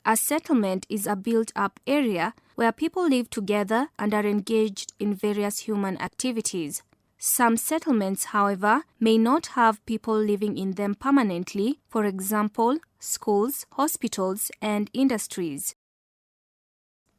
A settlement is a built-up area where people live together and are engaged in various human activities. Some settlements, however, may not have people living in them permanently, for example, schools, hospitals, and industries.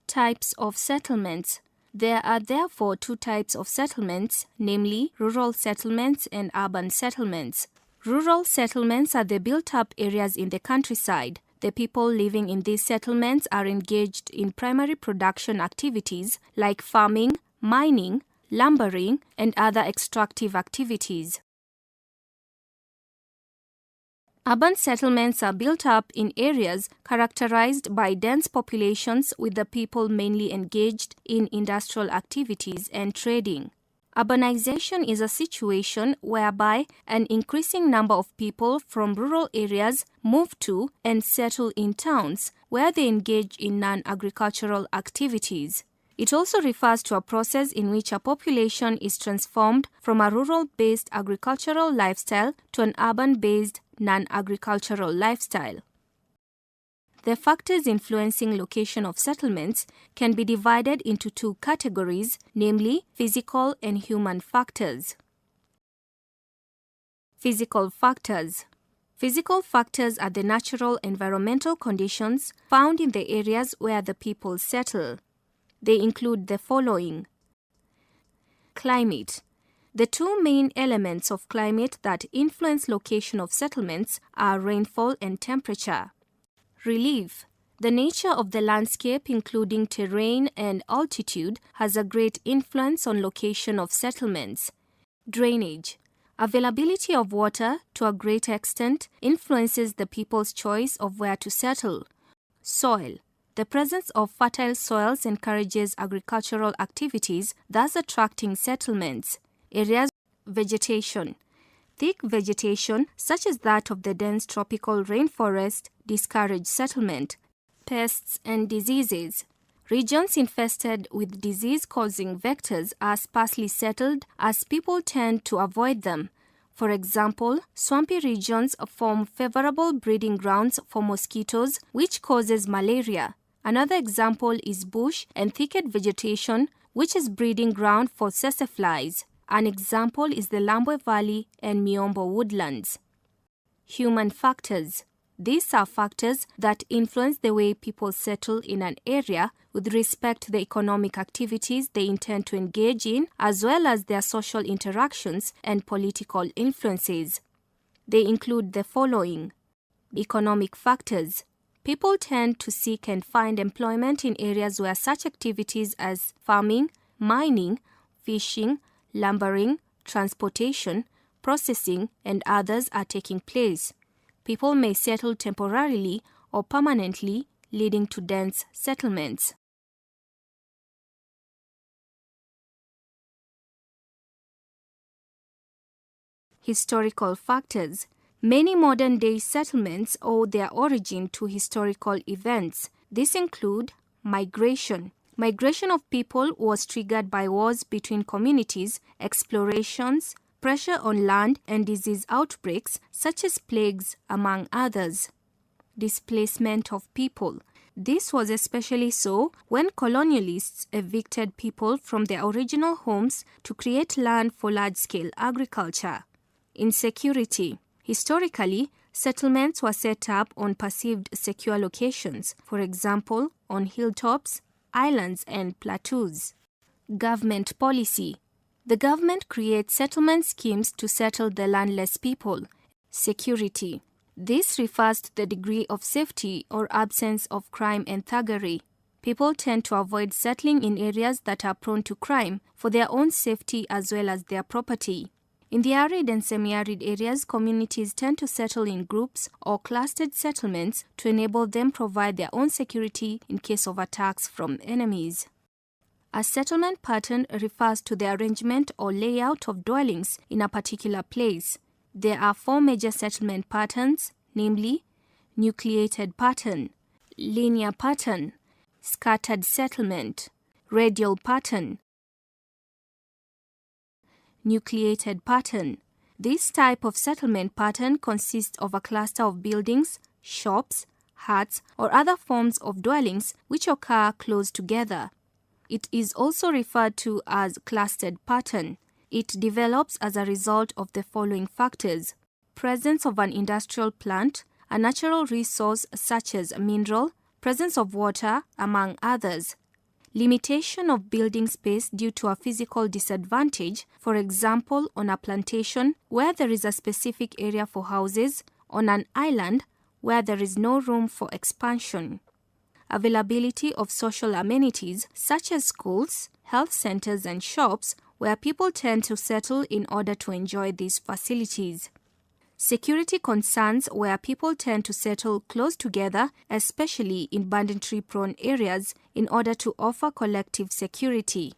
Types of settlements. There are therefore two types of settlements, namely rural settlements and urban settlements. Rural settlements are the built-up areas in the countryside. The people living in these settlements are engaged in primary production activities like farming, mining, lumbering, and other extractive activities. Urban settlements are built up in areas characterized by dense populations with the people mainly engaged in industrial activities and trading. Urbanization is a situation whereby an increasing number of people from rural areas move to and settle in towns where they engage in non-agricultural activities. It also refers to a process in which a population is transformed from a rural-based agricultural lifestyle to an urban-based non-agricultural lifestyle. The factors influencing location of settlements can be divided into two categories, namely physical and human factors. Physical factors. Physical factors are the natural environmental conditions found in the areas where the people settle. They include the following. Climate. The two main elements of climate that influence location of settlements are rainfall and temperature. Relief. The nature of the landscape, including terrain and altitude, has a great influence on location of settlements. Drainage. Availability of water, to a great extent, influences the people's choice of where to settle. Soil. The presence of fertile soils encourages agricultural activities, thus attracting settlements. Areas. Vegetation. Thick vegetation, such as that of the dense tropical rainforest, discourage settlement. Pests and diseases. Regions infested with disease-causing vectors are sparsely settled as people tend to avoid them. For example, swampy regions form favorable breeding grounds for mosquitoes, which causes malaria. Another example is bush and thicket vegetation, which is breeding ground for sassaflies. An example is the Lambwe Valley and Miombo woodlands. Human factors. These are factors that influence the way people settle in an area with respect to the economic activities they intend to engage in, as well as their social interactions and political influences. They include the following. Economic factors. People tend to seek and find employment in areas where such activities as farming, mining, fishing, lumbering, transportation, processing, and others are taking place. People may settle temporarily or permanently, leading to dense settlements. Historical factors. Many modern-day settlements owe their origin to historical events. These include migration. Migration of people was triggered by wars between communities, explorations, pressure on land, and disease outbreaks such as plagues, among others. Displacement of people. This was especially so when colonialists evicted people from their original homes to create land for large-scale agriculture. Insecurity. Historically, settlements were set up on perceived secure locations, for example, on hilltops, islands, and plateaus. Government policy. The government creates settlement schemes to settle the landless people. Security. This refers to the degree of safety or absence of crime and thuggery. People tend to avoid settling in areas that are prone to crime for their own safety as well as their property. In the arid and semi-arid areas, communities tend to settle in groups or clustered settlements to enable them provide their own security in case of attacks from enemies. A settlement pattern refers to the arrangement or layout of dwellings in a particular place. There are four major settlement patterns, namely nucleated pattern, linear pattern, scattered settlement, radial pattern. Nucleated pattern. This type of settlement pattern consists of a cluster of buildings, shops, huts, or other forms of dwellings which occur close together. It is also referred to as clustered pattern. It develops as a result of the following factors: presence of an industrial plant, a natural resource such as mineral, presence of water, among others. Limitation of building space due to a physical disadvantage, for example on a plantation where there is a specific area for houses, on an island where there is no room for expansion. Availability of social amenities such as schools, health centers, and shops where people tend to settle in order to enjoy these facilities. Security concerns where people tend to settle close together, especially in banditry-prone areas, in order to offer collective security.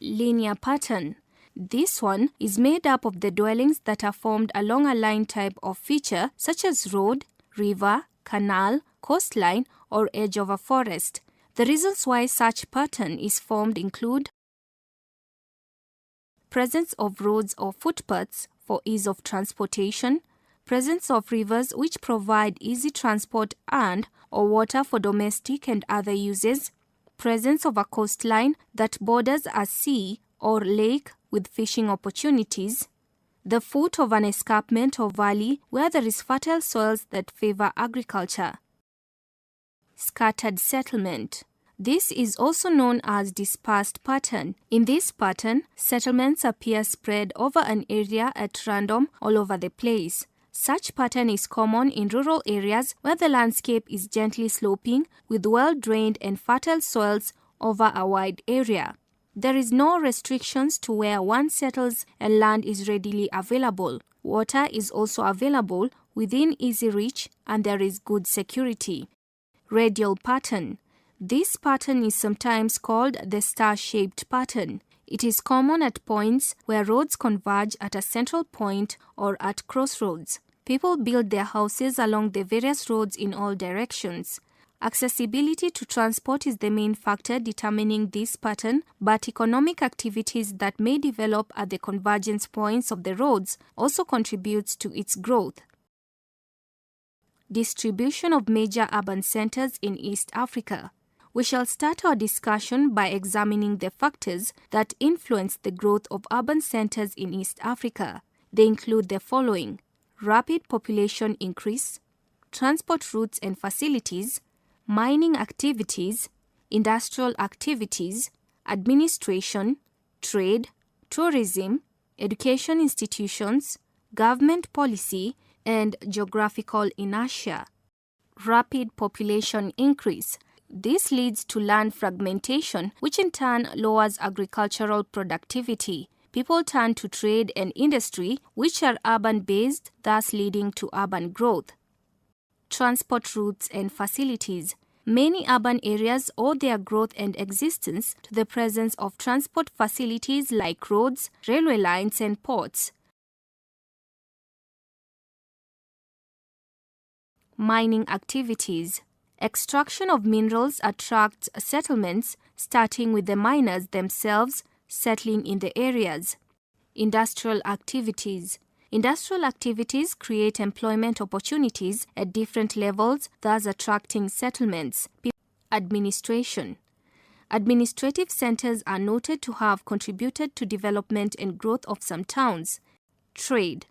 Linear pattern. This one is made up of the dwellings that are formed along a line type of feature such as road, river, canal, coastline, or edge of a forest. The reasons why such pattern is formed include presence of roads or footpaths for ease of transportation, presence of rivers which provide easy transport and or water for domestic and other uses, presence of a coastline that borders a sea or lake with fishing opportunities, the foot of an escarpment or valley where there is fertile soils that favor agriculture. Scattered settlement. This is also known as dispersed pattern. In this pattern, settlements appear spread over an area at random all over the place. Such pattern is common in rural areas where the landscape is gently sloping with well-drained and fertile soils over a wide area. There is no restrictions to where one settles and land is readily available. Water is also available within easy reach and there is good security. Radial pattern. This pattern is sometimes called the star-shaped pattern. It is common at points where roads converge at a central point or at crossroads. People build their houses along the various roads in all directions. Accessibility to transport is the main factor determining this pattern, but economic activities that may develop at the convergence points of the roads also contributes to its growth. Distribution of major urban centers in East Africa. We shall start our discussion by examining the factors that influence the growth of urban centers in East Africa. They include the following: rapid population increase, transport routes and facilities, mining activities, industrial activities, administration, trade, tourism, education institutions, government policy, and geographical inertia. Rapid population increase. This leads to land fragmentation, which in turn lowers agricultural productivity. People turn to trade and industry, which are urban-based, thus leading to urban growth. Transport routes and facilities. Many urban areas owe their growth and existence to the presence of transport facilities like roads, railway lines, and ports. Mining activities. Extraction of minerals attracts settlements, starting with the miners themselves settling in the areas. Industrial activities. Industrial activities create employment opportunities at different levels, thus attracting settlements. Administration. Administrative centers are noted to have contributed to development and growth of some towns. Trade.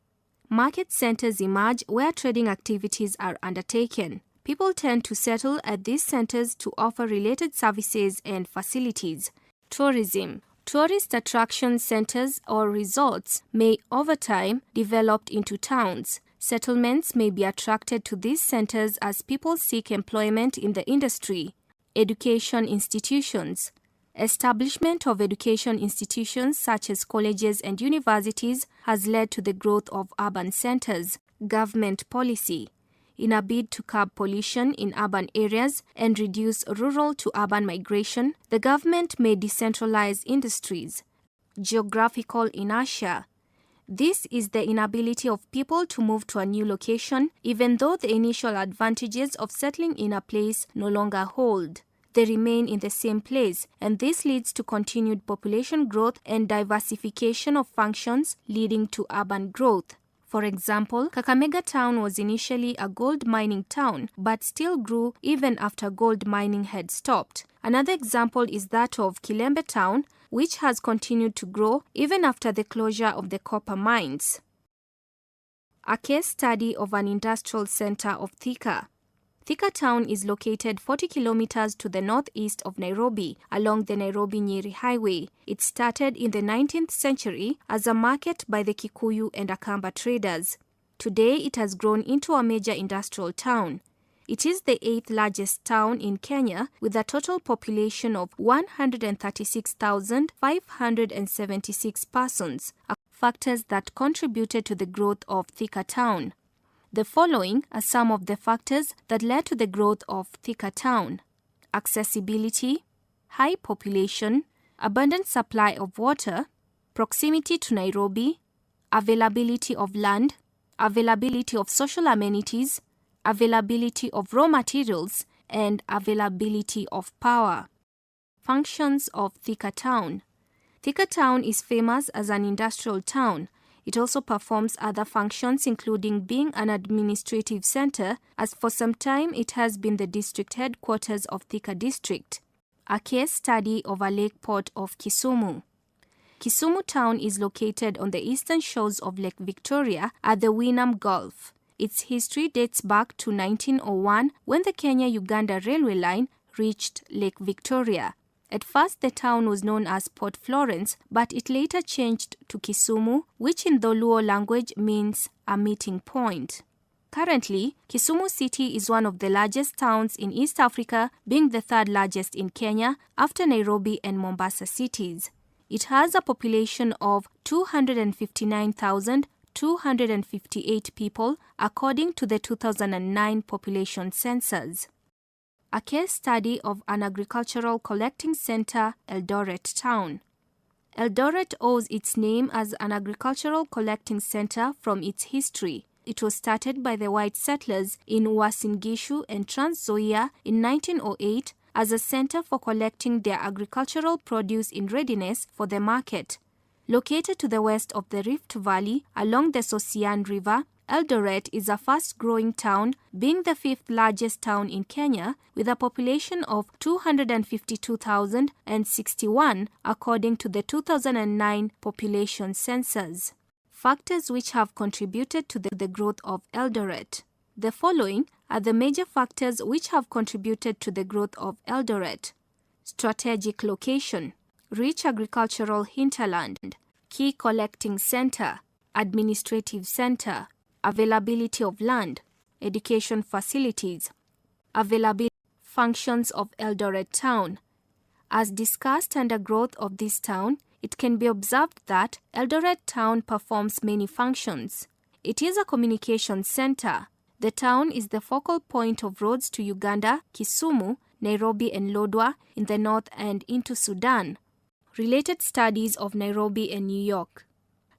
Market centers emerge where trading activities are undertaken. People tend to settle at these centers to offer related services and facilities. Tourism. Tourist attraction centers or resorts may, over time, develop into towns. Settlements may be attracted to these centers as people seek employment in the industry. Education institutions. Establishment of education institutions such as colleges and universities has led to the growth of urban centers. Government policy. In a bid to curb pollution in urban areas and reduce rural to urban migration, the government may decentralize industries. Geographical inertia. This is the inability of people to move to a new location, even though the initial advantages of settling in a place no longer hold. They remain in the same place, and this leads to continued population growth and diversification of functions, leading to urban growth. For example, Kakamega town was initially a gold mining town, but still grew even after gold mining had stopped. Another example is that of Kilembe town, which has continued to grow even after the closure of the copper mines. A case study of an industrial center of Thika. Thika town is located 40 kilometers to the northeast of Nairobi along the Nairobi-Nyeri highway. It started in the 19th century as a market by the Kikuyu and Akamba traders. Today it has grown into a major industrial town. It is the 8th largest town in Kenya with a total population of 136,576 persons, factors that contributed to the growth of Thika town. The following are some of the factors that led to the growth of Thika town: accessibility, high population, abundant supply of water, proximity to Nairobi, availability of land, availability of social amenities, availability of raw materials, and availability of power. Functions of Thika town. Thika town is famous as an industrial town. It also performs other functions including being an administrative center, as for some time it has been the district headquarters of Thika district. A case study of a lake port of Kisumu. Kisumu town is located on the eastern shores of Lake Victoria at the Winam Gulf. Its history dates back to 1901 when the Kenya-Uganda railway line reached Lake Victoria. At first, the town was known as Port Florence, but it later changed to Kisumu, which in the Luo language means a meeting point. Currently, Kisumu City is one of the largest towns in East Africa, being the third largest in Kenya after Nairobi and Mombasa cities. It has a population of 259,258 people, according to the 2009 population census. A case study of an agricultural collecting center, Eldoret town. Eldoret owes its name as an agricultural collecting center from its history. It was started by the white settlers in Uasin Gishu and Trans Nzoia in 1908 as a center for collecting their agricultural produce in readiness for the market. Located to the west of the Rift Valley along the Sosian River, Eldoret is a fast-growing town, being the 5th largest town in Kenya with a population of 252,061 according to the 2009 population census. Factors which have contributed to the growth of Eldoret. The following are the major factors which have contributed to the growth of Eldoret. Strategic location, rich agricultural hinterland, key collecting center, administrative center, availability of land, education facilities, availability functions of Eldoret town. As discussed under growth of this town, it can be observed that Eldoret town performs many functions. It is a communication center. The town is the focal point of roads to Uganda, Kisumu, Nairobi and Lodwar in the north and into Sudan. Related studies of Nairobi and New York.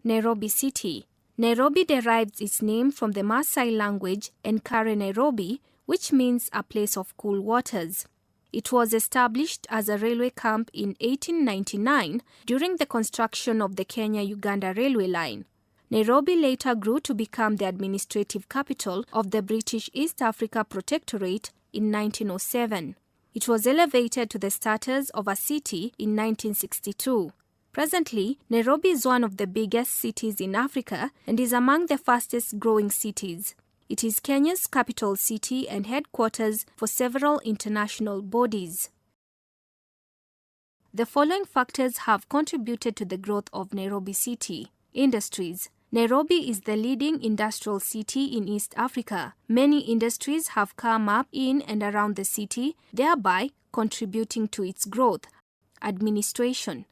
Nairobi City. Nairobi derives its name from the Maasai language Enkare Nairobi, which means a place of cool waters. It was established as a railway camp in 1899 during the construction of the Kenya-Uganda railway line. Nairobi later grew to become the administrative capital of the British East Africa Protectorate in 1907. It was elevated to the status of a city in 1962. Presently, Nairobi is one of the biggest cities in Africa and is among the fastest growing cities. It is Kenya's capital city and headquarters for several international bodies. The following factors have contributed to the growth of Nairobi City. Industries. Nairobi is the leading industrial city in East Africa. Many industries have come up in and around the city, thereby contributing to its growth. Administration.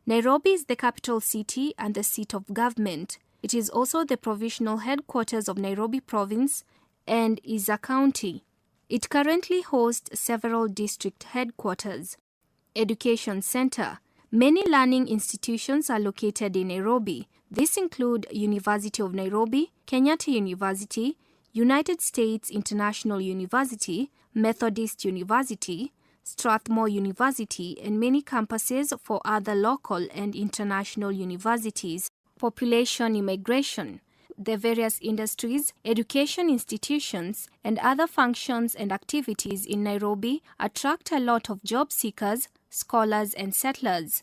Nairobi is the capital city and the seat of government. It is also the provisional headquarters of Nairobi Province and is a county. It currently hosts several district headquarters. Education Center. Many learning institutions are located in Nairobi. These include University of Nairobi, Kenyatta University, United States International University, Methodist University, Strathmore University, and many campuses for other local and international universities. Population immigration. the various industries, education institutions, and other functions and activities in Nairobi attract a lot of job seekers, scholars, and settlers.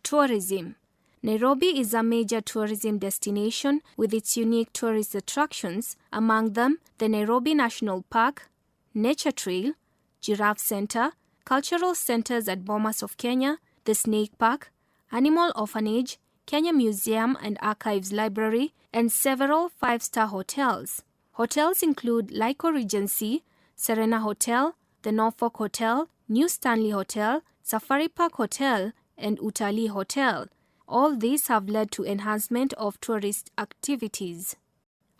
Tourism. Nairobi is a major tourism destination with its unique tourist attractions, among them the Nairobi National Park, Nature Trail, Giraffe Center, cultural centers at Bomas of Kenya, the Snake Park, Animal Orphanage, Kenya Museum and Archives Library, and several five-star hotels. Hotels include Lyco Regency, Serena Hotel, the Norfolk Hotel, New Stanley Hotel, Safari Park Hotel, and Utalii Hotel. All these have led to enhancement of tourist activities.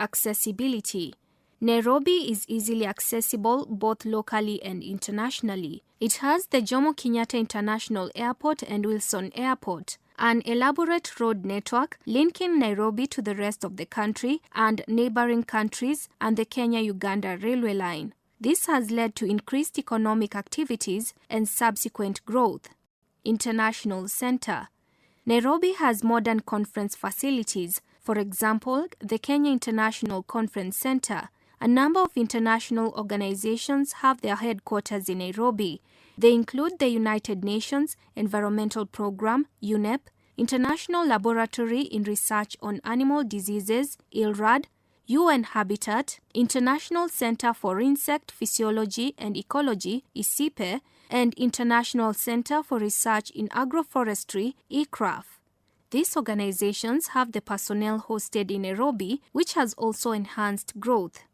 Accessibility. Nairobi is easily accessible both locally and internationally. It has the Jomo Kenyatta International Airport and Wilson Airport, an elaborate road network linking Nairobi to the rest of the country and neighboring countries, and the Kenya-Uganda railway line. This has led to increased economic activities and subsequent growth. International Center. Nairobi has modern conference facilities, for example, the Kenya International Conference Center. A number of international organizations have their headquarters in Nairobi. They include the United Nations Environmental Programme, UNEP, International Laboratory in Research on Animal Diseases, ILRAD, UN Habitat, International Center for Insect Physiology and Ecology, ICIPE, and International Center for Research in Agroforestry, ICRAF. These organizations have the personnel hosted in Nairobi, which has also enhanced growth.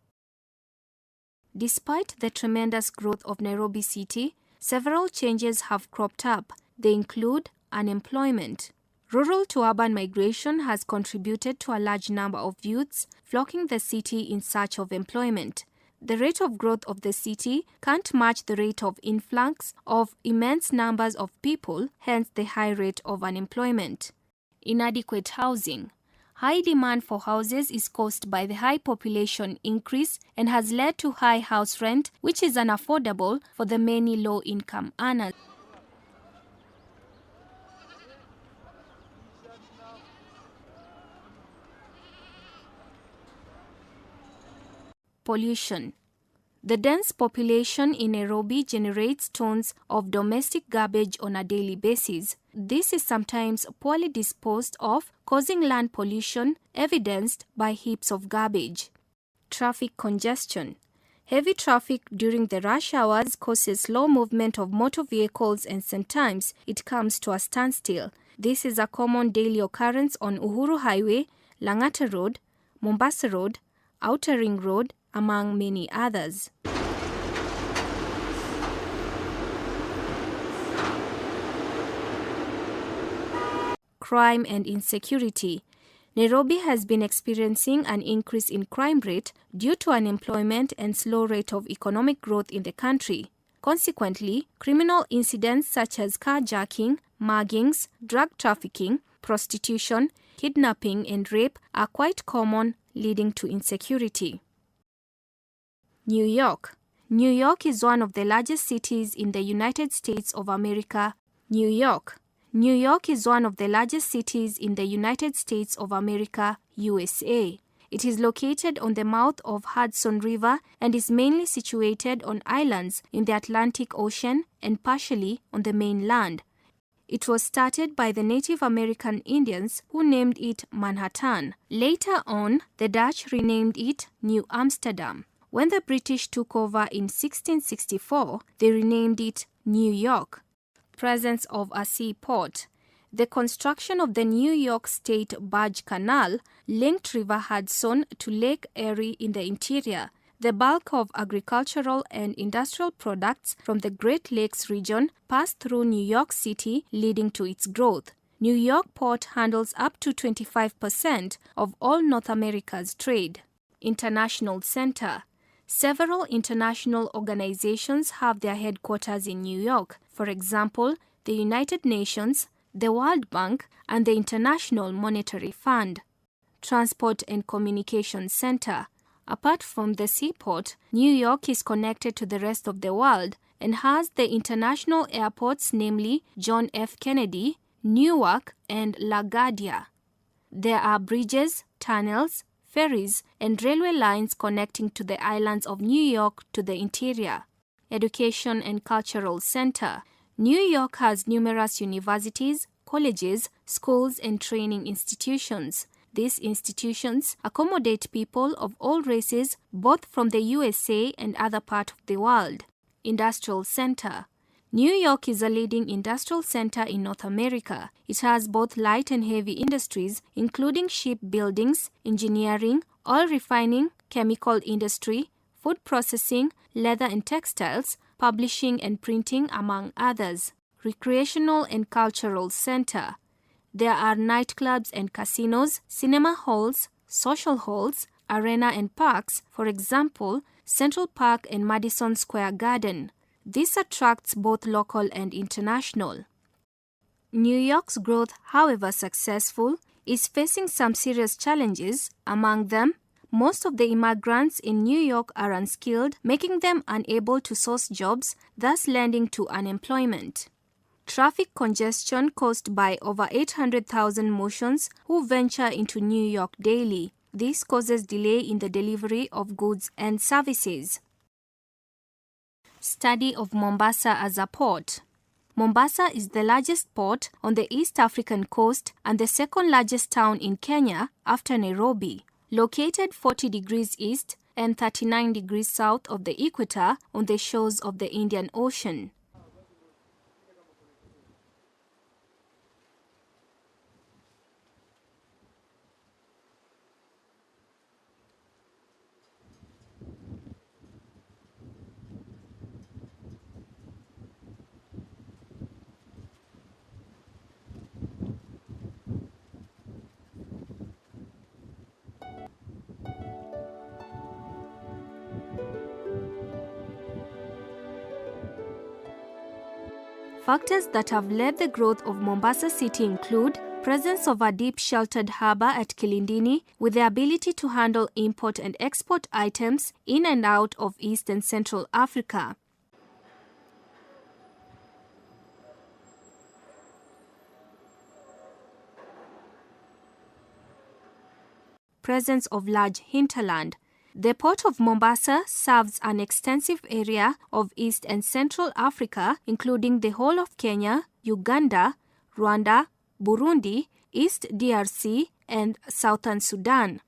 Despite the tremendous growth of Nairobi city, several changes have cropped up. They include unemployment. Rural to urban migration has contributed to a large number of youths flocking the city in search of employment. The rate of growth of the city can't match the rate of influx of immense numbers of people, hence the high rate of unemployment. Inadequate housing. High demand for houses is caused by the high population increase and has led to high house rent, which is unaffordable for the many low-income earners. Pollution. The dense population in Nairobi generates tons of domestic garbage on a daily basis. This is sometimes poorly disposed of, causing land pollution, evidenced by heaps of garbage. Traffic congestion. Heavy traffic during the rush hours causes slow movement of motor vehicles, and sometimes it comes to a standstill. This is a common daily occurrence on Uhuru Highway, Lang'ata Road, Mombasa Road, Outer Ring Road, among many others. Crime and insecurity. Nairobi has been experiencing an increase in crime rate due to unemployment and slow rate of economic growth in the country. Consequently, criminal incidents such as carjacking, muggings, drug trafficking, prostitution, kidnapping, and rape are quite common, leading to insecurity. New York. New York is one of the largest cities in the United States of America. New York. New York is one of the largest cities in the United States of America, USA. It is located on the mouth of Hudson River and is mainly situated on islands in the Atlantic Ocean and partially on the mainland. It was started by the Native American Indians who named it Manhattan. Later on, the Dutch renamed it New Amsterdam. When the British took over in 1664, they renamed it New York. Presence of a seaport. The construction of the New York State Barge Canal linked River Hudson to Lake Erie in the interior. The bulk of agricultural and industrial products from the Great Lakes region passed through New York City, leading to its growth. New York Port handles up to 25% of all North America's trade. International Center. Several international organizations have their headquarters in New York. For example, the United Nations, the World Bank, and the International Monetary Fund. Transport and Communication Center. Apart from the seaport, New York is connected to the rest of the world and has the international airports, namely John F. Kennedy, Newark, and LaGuardia. There are bridges, tunnels, ferries, and railway lines connecting to the islands of New York to the interior. Education and Cultural Center. New York has numerous universities, colleges, schools, and training institutions. These institutions accommodate people of all races, both from the USA and other parts of the world. Industrial Center. New York is a leading industrial center in North America. It has both light and heavy industries, including shipbuildings, engineering, oil refining, chemical industry, food processing, leather and textiles, publishing and printing, among others. Recreational and Cultural Center. There are nightclubs and casinos, cinema halls, social halls, arena and parks, for example, Central Park and Madison Square Garden. This attracts both local and international. New York's growth, however successful, is facing some serious challenges. Among them, most of the immigrants in New York are unskilled, making them unable to source jobs, thus leading to unemployment. Traffic congestion caused by over 800,000 motions who venture into New York daily. This causes delay in the delivery of goods and services. Study of Mombasa as a port. Mombasa is the largest port on the East African coast and the second largest town in Kenya after Nairobi. Located 40 degrees east and 39 degrees south of the equator on the shores of the Indian Ocean. Factors that have led the growth of Mombasa City include presence of a deep sheltered harbour at Kilindini with the ability to handle import and export items in and out of East and Central Africa. Presence of large hinterland. The port of Mombasa serves an extensive area of East and Central Africa, including the whole of Kenya, Uganda, Rwanda, Burundi, East DRC, and Southern Sudan.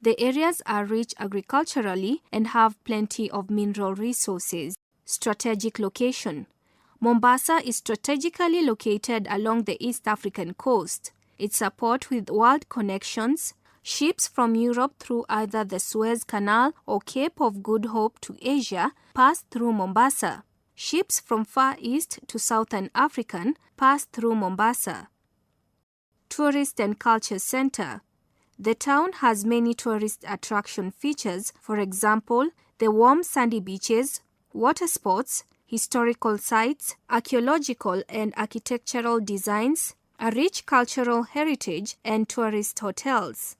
The areas are rich agriculturally and have plenty of mineral resources. Strategic location. Mombasa is strategically located along the East African coast. It's a port with world connections. Ships from Europe through either the Suez Canal or Cape of Good Hope to Asia pass through Mombasa. Ships from Far East to Southern African pass through Mombasa. Tourist and Culture Center. The town has many tourist attraction features, for example, the warm sandy beaches, water sports, historical sites, archaeological and architectural designs, a rich cultural heritage, and tourist hotels.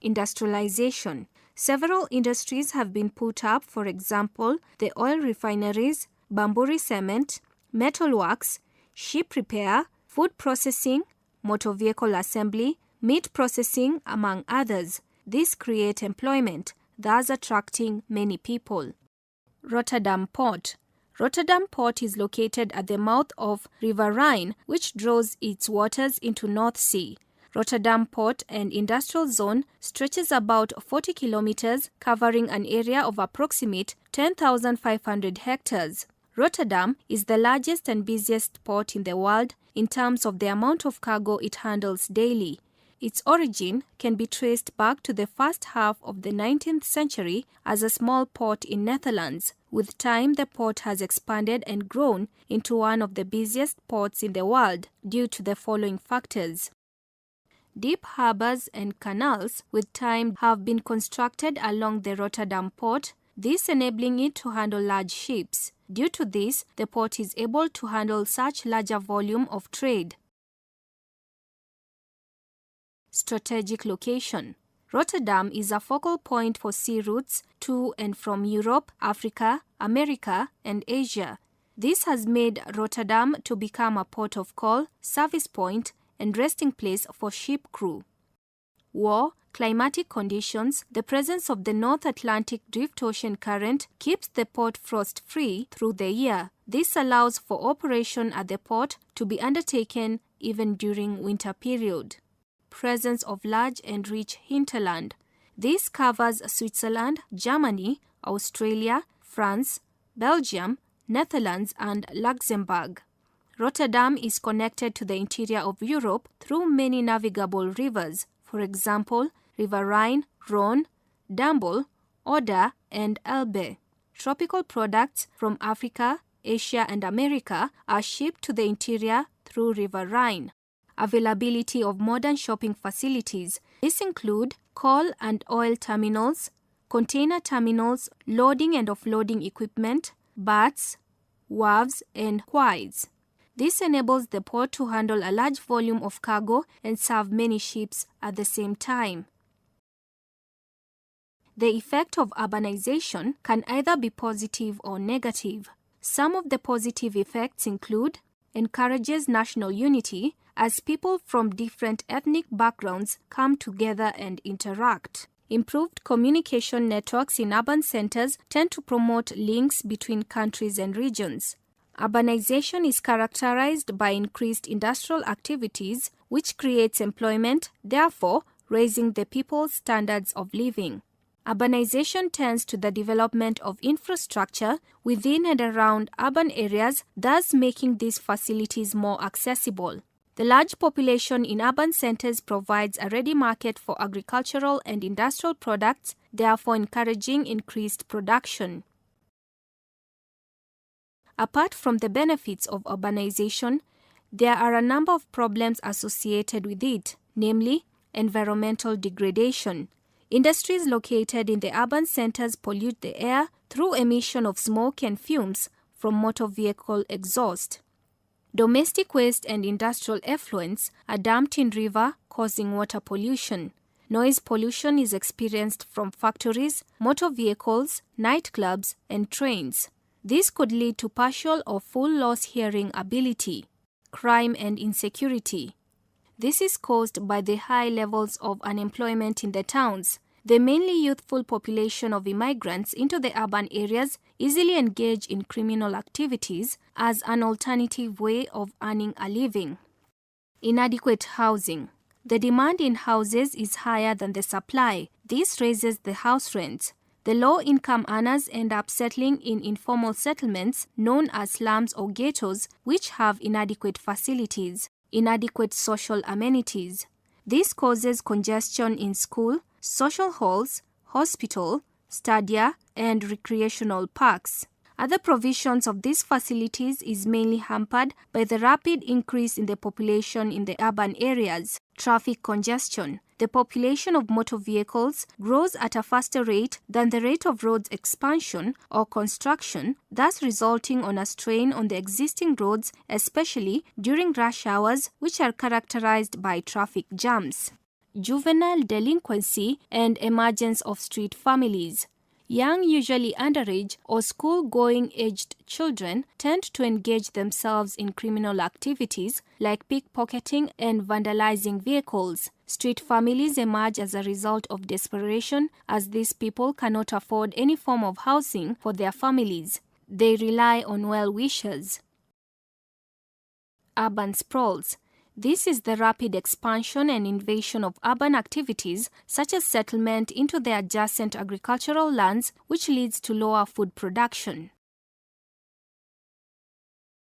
Industrialization. Several industries have been put up, for example, the oil refineries, Bamburi cement, metalworks, ship repair, food processing, motor vehicle assembly, meat processing, among others. These create employment, thus attracting many people. Rotterdam Port. Rotterdam Port is located at the mouth of River Rhine, which draws its waters into North Sea. Rotterdam Port and Industrial Zone stretches about 40 kilometers, covering an area of approximate 10,500 hectares. Rotterdam is the largest and busiest port in the world in terms of the amount of cargo it handles daily. Its origin can be traced back to the first half of the 19th century as a small port in Netherlands. With time, the port has expanded and grown into one of the busiest ports in the world due to the following factors. Deep harbors and canals with time have been constructed along the Rotterdam port, this enabling it to handle large ships. Due to this, the port is able to handle such larger volume of trade. Strategic location. Rotterdam is a focal point for sea routes to and from Europe, Africa, America, and Asia. This has made Rotterdam to become a port of call, service point, and resting place for ship crew. war, climatic conditions, the presence of the North Atlantic Drift Ocean Current keeps the port frost-free through the year. This allows for operation at the port to be undertaken even during winter period. Presence of large and rich hinterland. This covers Switzerland, Germany, Australia, France, Belgium, Netherlands, and Luxembourg. Rotterdam is connected to the interior of Europe through many navigable rivers, for example, River Rhine, Rhone, Damble, Oder, and Elbe. Tropical products from Africa, Asia, and America are shipped to the interior through River Rhine. Availability of modern shopping facilities. These include coal and oil terminals, container terminals, loading and offloading equipment, berths, wharves, and quays. This enables the port to handle a large volume of cargo and serve many ships at the same time. The effect of urbanization can either be positive or negative. Some of the positive effects include encourages national unity as people from different ethnic backgrounds come together and interact. Improved communication networks in urban centers tend to promote links between countries and regions. Urbanization is characterized by increased industrial activities, which creates employment, therefore raising the people's standards of living. Urbanization tends to the development of infrastructure within and around urban areas, thus making these facilities more accessible. The large population in urban centers provides a ready market for agricultural and industrial products, therefore encouraging increased production. Apart from the benefits of urbanization, there are a number of problems associated with it, namely environmental degradation. Industries located in the urban centers pollute the air through emission of smoke and fumes from motor vehicle exhaust. Domestic waste and industrial effluents are dumped in river, causing water pollution. Noise pollution is experienced from factories, motor vehicles, nightclubs, and trains. This could lead to partial or full loss hearing ability. Crime and insecurity. This is caused by the high levels of unemployment in the towns. The mainly youthful population of immigrants into the urban areas easily engage in criminal activities as an alternative way of earning a living. Inadequate housing. The demand in houses is higher than the supply. This raises the house rents. The low-income earners end up settling in informal settlements known as slums or ghettos, which have inadequate facilities. Inadequate social amenities. This causes congestion in school, social halls, hospital, stadia, and recreational parks. Other provisions of these facilities is mainly hampered by the rapid increase in the population in the urban areas. Traffic congestion. The population of motor vehicles grows at a faster rate than the rate of roads expansion or construction, thus resulting on a strain on the existing roads, especially during rush hours, which are characterized by traffic jams. Juvenile delinquency and emergence of street families. Young, usually underage or school-going aged children tend to engage themselves in criminal activities like pickpocketing and vandalizing vehicles. Street families emerge as a result of desperation as these people cannot afford any form of housing for their families. They rely on well-wishers. Urban sprawls. This is the rapid expansion and invasion of urban activities such as settlement into the adjacent agricultural lands, which leads to lower food production.